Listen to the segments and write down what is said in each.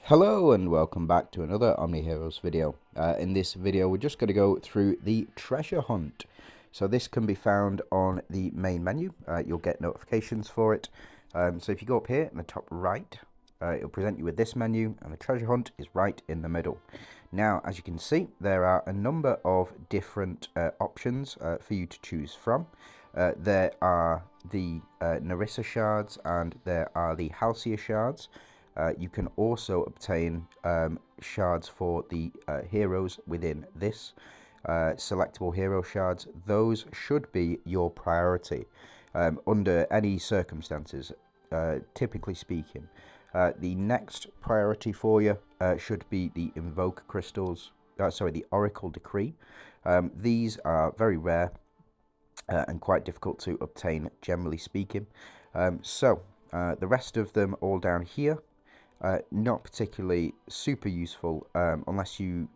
Hello and welcome back to another OmniHeroes video. In this video we're just going to go through the treasure hunt. So this can be found on the main menu. You'll get notifications for it. So if you go up here in the top right, it'll present you with this menu, and the treasure hunt is right in the middle. Now, as you can see, there are a number of different options for you to choose from. There are the Narissa shards and there are the Halcyon shards. You can also obtain shards for the heroes within this. Selectable hero shards, those should be your priority under any circumstances, typically speaking. The next priority for you should be the Invoke Crystals, the Oracle Decree. These are very rare and quite difficult to obtain, generally speaking. The rest of them all down here, not particularly super useful unless you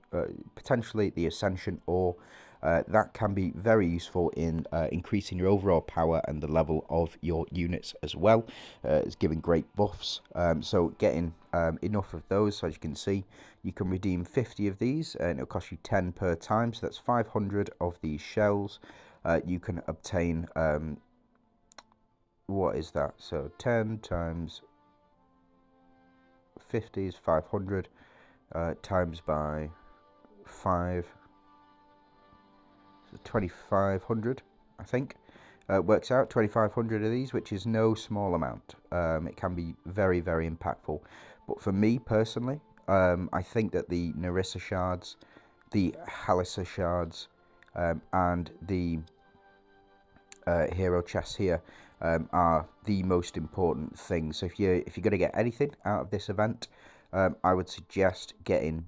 potentially the Ascension Ore. That can be very useful in increasing your overall power and the level of your units as well. It's giving great buffs. So getting enough of those, so as you can see, you can redeem 50 of these and it'll cost you 10 per time. So that's 500 of these shells. You can obtain, what is that? So 10 times 50 is 500 times by 5, so 2500 I think. Works out 2500 of these, which is no small amount. It can be very, very impactful. But for me personally, I think that the Narissa shards, the Halissa shards, and the hero chests here are the most important things. So if you're going to get anything out of this event, I would suggest getting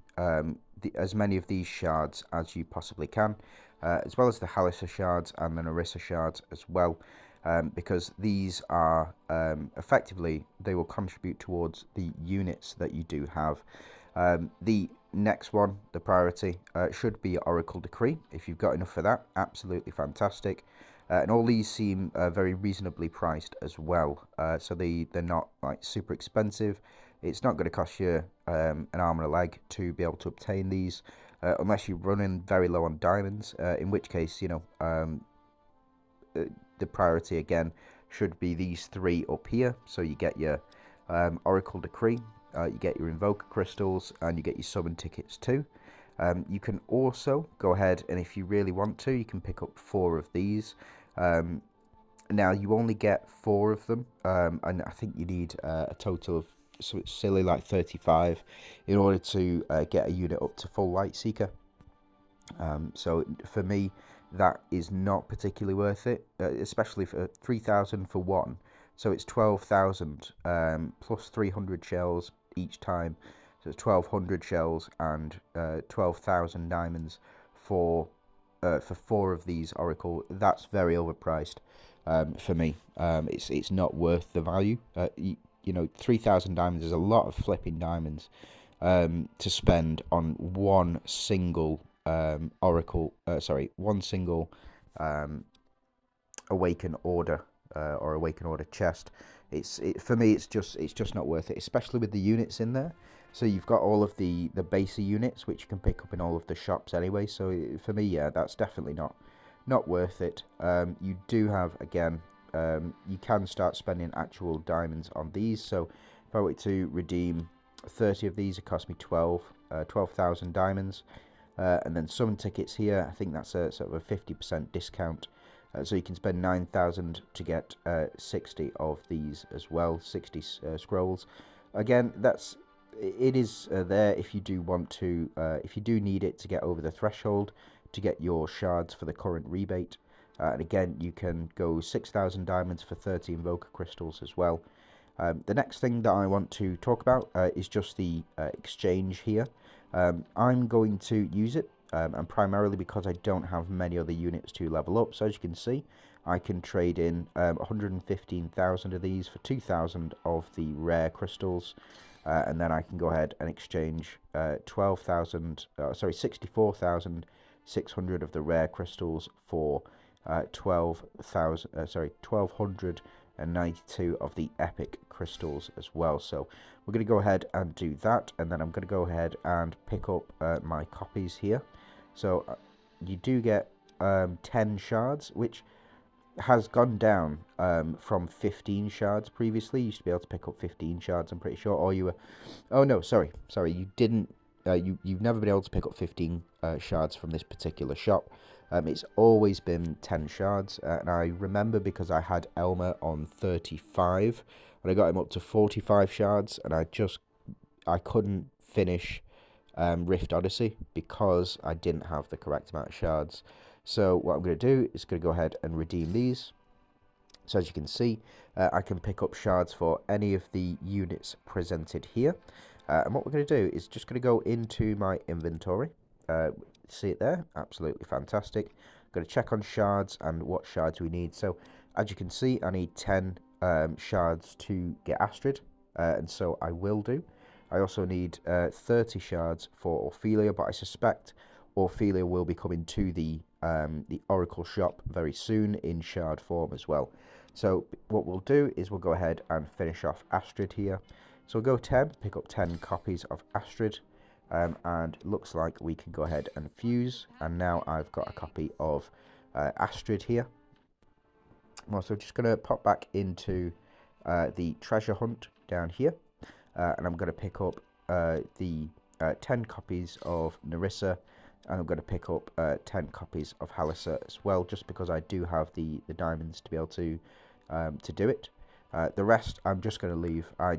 as many of these shards as you possibly can, as well as the Halissa shards and the Narissa shards as well, because these are effectively, they will contribute towards the units that you do have. The next one, the priority, should be Oracle Decree. If you've got enough for that, absolutely fantastic. And all these seem very reasonably priced as well. So they're not like super expensive. It's not going to cost you an arm and a leg to be able to obtain these, unless you're running very low on diamonds, in which case, you know, the priority again should be these three up here. So you get your Oracle Decree, you get your Invoker Crystals, and you get your Summon Tickets too. You can also go ahead, and if you really want to, you can pick up 4 of these. Now you only get 4 of them, and I think you need a total of something silly like 35 in order to get a unit up to full Light Seeker. So for me, that is not particularly worth it, especially for 3,000 for one. So it's 12,000 plus 300 shells each time. So it's 1,200 shells and 12,000 diamonds for 4 of these Oracle. That's very overpriced for me. It's not worth the value. You know, 3,000 diamonds is a lot of flipping diamonds to spend on one single one single Awaken Order or Awaken Order chest. For me, it's just not worth it, especially with the units in there. So you've got all of the base units, which you can pick up in all of the shops anyway. So for me, yeah, that's definitely not worth it. You do have, again, you can start spending actual diamonds on these. So if I were to redeem 30 of these, it cost me 12,000 diamonds. And then summon tickets here, I think that's a sort of a 50% discount. So you can spend 9,000 to get 60 of these as well, 60 scrolls. Again, it is there if you do want to, if you do need it to get over the threshold to get your shards for the current rebate. And again, you can go 6,000 diamonds for 30 Invoker Crystals as well. The next thing that I want to talk about is just the exchange here. I'm going to use it, and primarily because I don't have many other units to level up. So as you can see, I can trade in 115,000 of these for 2,000 of the rare crystals, and then I can go ahead and exchange 64,600 of the rare crystals for 12,000. 1,200 and 92 of the epic crystals as well. So we're going to go ahead and do that, and then I'm going to go ahead and pick up my copies here. So you do get 10 shards, which has gone down from 15 shards previously. You used to be able to pick up 15 shards, I'm pretty sure, or you were... Oh no, sorry, you didn't... You've never been able to pick up 15 shards from this particular shop. It's always been 10 shards, and I remember because I had Elmer on 35, and I got him up to 45 shards, and I couldn't finish Rift Odyssey because I didn't have the correct amount of shards. So what I'm going to do is going to go ahead and redeem these. So as you can see, I can pick up shards for any of the units presented here. And what we're going to do is just going to go into my inventory. See it there? Absolutely fantastic. I'm going to check on shards and what shards we need. So as you can see, I need 10 shards to get Astrid, and so I will do. I also need 30 shards for Ophelia, but I suspect Ophelia will be coming to the Oracle shop very soon in shard form as well. So what we'll do is we'll go ahead and finish off Astrid here. So we'll go 10, pick up 10 copies of Astrid, and it looks like we can go ahead and fuse, and now I've got a copy of Astrid here. I'm also just going to pop back into the treasure hunt down here, and I'm going to pick up the 10 copies of Nerissa, and I'm going to pick up 10 copies of Halissa as well, just because I do have the diamonds to be able to do it. The rest I'm just going to leave. I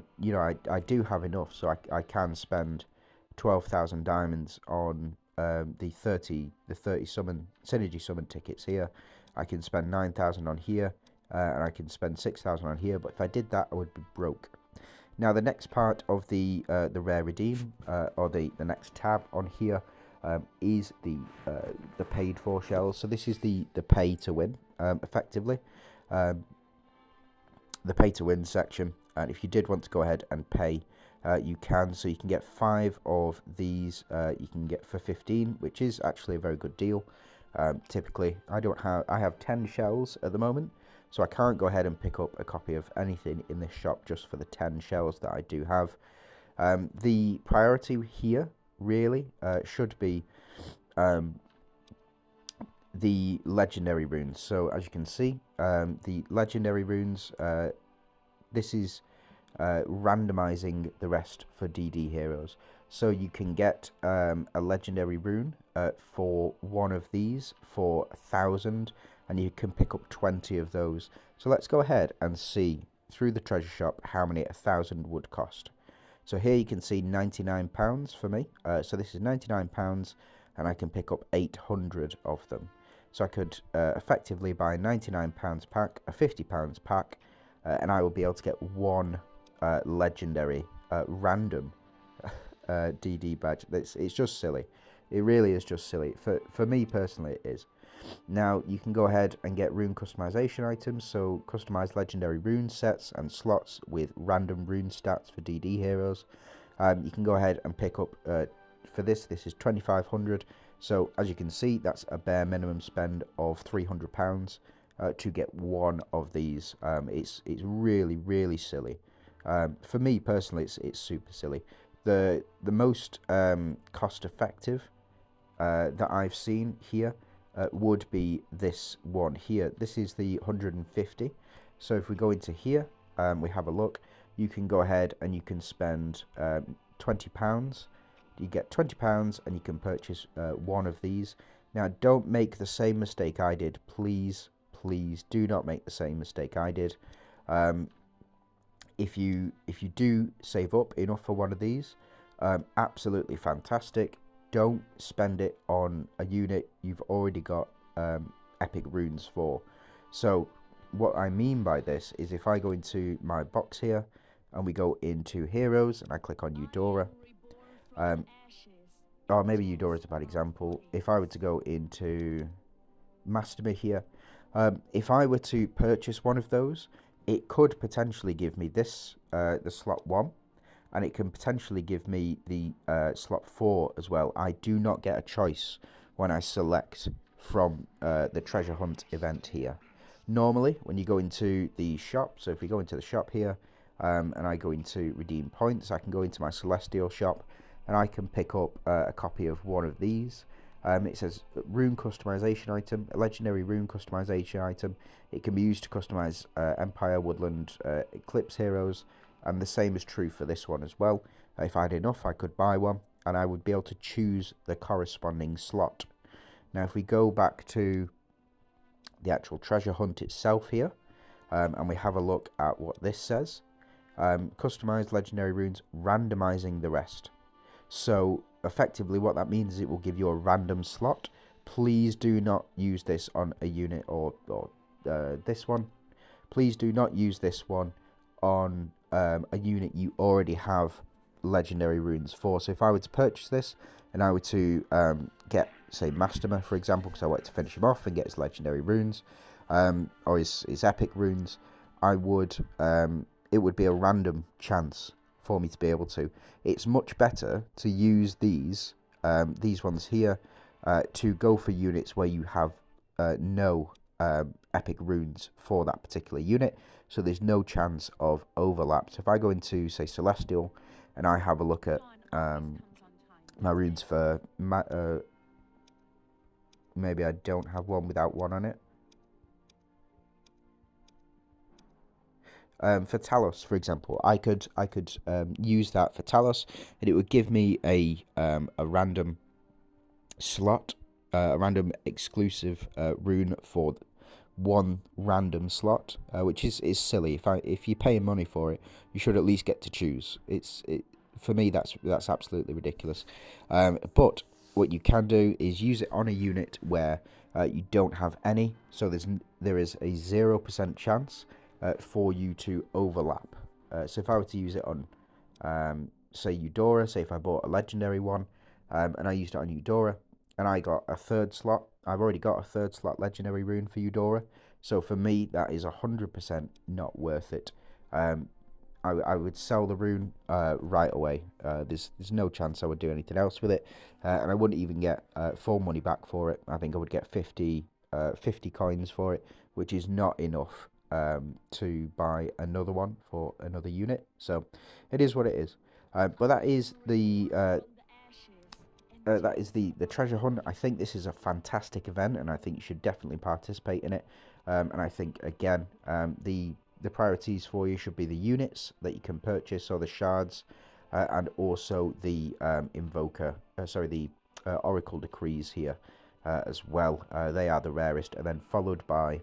do have enough, so I can spend 12,000 diamonds on the 30 synergy summon tickets here. I can spend 9,000 on here, and I can spend 6,000 on here. But if I did that, I would be broke. Now the next part of the rare redeem, or the next tab on here, is the paid for shells. So this is the pay to win, effectively. The pay to win section, and if you did want to go ahead and pay, you can. So you can get 5 of these. You can get for 15, which is actually a very good deal. Typically, I have 10 shells at the moment, so I can't go ahead and pick up a copy of anything in this shop just for the 10 shells that I do have. The priority here really should be the legendary runes. So as you can see, the legendary runes, this is randomizing the rest for DD heroes. So you can get a legendary rune for one of these for 1,000, and you can pick up 20 of those. So let's go ahead and see through the treasure shop how many 1,000 would cost. So here you can see £99 for me. So this is £99, and I can pick up 800 of them. So I could effectively buy £99 pack, a £50 pack, and I will be able to get one legendary random DD badge. It's just silly. It really is just silly. For me personally, it is. Now you can go ahead and get rune customization items. So customize legendary rune sets and slots with random rune stats for DD heroes. You can go ahead and pick up for this. This is 2,500. So as you can see, that's a bare minimum spend of £300 to get one of these. It's really silly. For me personally, it's super silly. The most cost effective that I've seen here would be this one here. This is the 150. So if we go into here, we have a look. You can go ahead and you can spend £20. You get £20 and you can purchase one of these. Now don't make the same mistake I did. Please do not make the same mistake I did. If you do save up enough for one of these, absolutely fantastic. Don't spend it on a unit you've already got epic runes for. So what I mean by this is if I go into my box here and we go into heroes and I click on Eudora, or maybe Eudora is a bad example. If I were to go into Mastermere here, if I were to purchase one of those, it could potentially give me this, the slot 1, and it can potentially give me the slot 4 as well. I do not get a choice when I select from the treasure hunt event here. Normally, when you go into the shop, so if we go into the shop here, and I go into redeem points, I can go into my Celestial shop, and I can pick up a copy of one of these. It says rune customization item, a legendary rune customization item. It can be used to customize Empire, Woodland, Eclipse heroes, and the same is true for this one as well. If I had enough, I could buy one, and I would be able to choose the corresponding slot. Now, if we go back to the actual treasure hunt itself here, and we have a look at what this says, customized legendary runes, randomizing the rest. So effectively what that means is it will give you a random slot. Please do not use this on a unit or this one. Please do not use this one on a unit you already have legendary runes for. So if I were to purchase this and I were to get, say, Masterma, for example, because I want to finish him off and get his legendary runes, or his epic runes, I would it would be a random chance for me to be able to. It's much better to use these ones here to go for units where you have no epic runes for that particular unit, so there's no chance of overlap. So if I go into, say, Celestial, and I have a look at my runes for maybe I don't have one without one on it. For Talos, for example, I could use that for Talos, and it would give me a random slot, a random exclusive rune for one random slot, which is silly. If you're paying money for it, you should at least get to choose. For me, that's absolutely ridiculous. But what you can do is use it on a unit where you don't have any, so there is a 0% chance for you to overlap. So if I were to use it on, say, Eudora, say if I bought a legendary one, and I used it on Eudora, and I got a third slot, I've already got a third slot legendary rune for Eudora, so for me that is 100% not worth it. I would sell the rune right away. There's no chance I would do anything else with it, and I wouldn't even get full money back for it. I think I would get 50 coins for it, which is not enough to buy another one for another unit. So it is what it is. But that is the treasure hunt. I think this is a fantastic event, and I think you should definitely participate in it. And I think, again, the priorities for you should be the units that you can purchase, or the shards, and also the the Oracle Decrees here as well. They are the rarest, and then followed by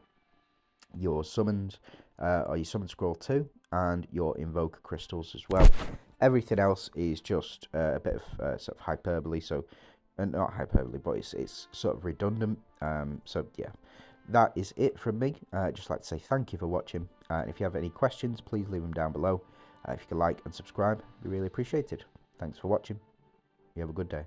your summons, or your summon scroll 2, and your invoker crystals as well. Everything else is just a bit of sort of hyperbole, so not hyperbole, but it's sort of redundant. So yeah, that is it from me. I'd just like to say thank you for watching, and if you have any questions, please leave them down below. If you could like and subscribe, we really appreciate it. Thanks for watching. You have a good day.